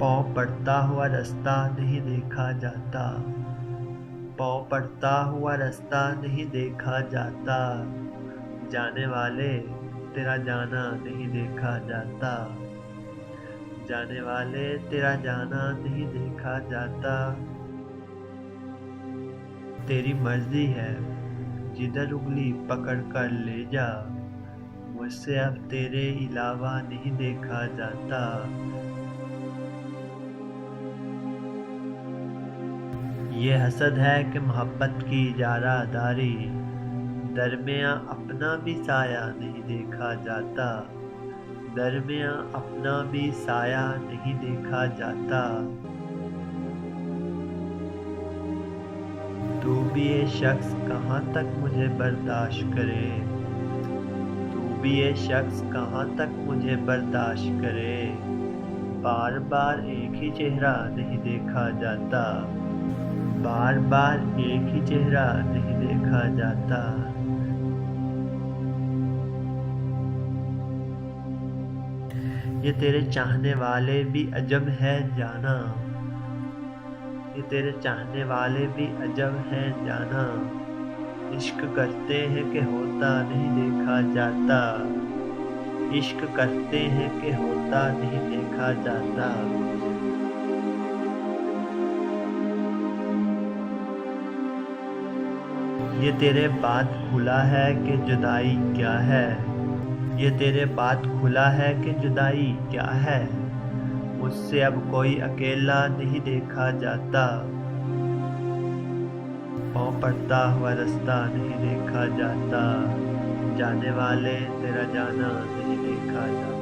पाँव पड़ता हुआ रास्ता नहीं देखा जाता, पाँव पड़ता हुआ रास्ता नहीं देखा जाता, जाने वाले तेरा जाना नहीं देखा जाता, जाने वाले तेरा जाना नहीं देखा जाता। तेरी मर्जी है जिधर उंगली पकड़ कर ले जा, मुझसे अब तेरे अलावा नहीं देखा जाता। ये हसद है कि मोहब्बत की इजारादारी, दरमियाँ अपना भी साया नहीं देखा जाता, दरमियाँ अपना भी साया नहीं देखा जाता। तू भी ये शख्स कहाँ तक मुझे बर्दाश्त करे, तू भी ये शख्स कहाँ तक मुझे बर्दाश्त करे, बार बार एक ही चेहरा नहीं देखा जाता, बार बार एक ही चेहरा नहीं देखा जाता। ये तेरे चाहने वाले भी अजब है जाना, ये तेरे चाहने वाले भी अजब है जाना, इश्क करते हैं कि होता नहीं देखा जाता, इश्क करते हैं कि होता नहीं देखा जाता। ये तेरे बात खुला है कि जुदाई क्या है, ये तेरे बात खुला है कि जुदाई क्या है, मुझसे अब कोई अकेला नहीं देखा जाता, पाँव पड़ता हुआ रास्ता नहीं देखा जाता, जाने वाले तेरा जाना नहीं देखा जाता।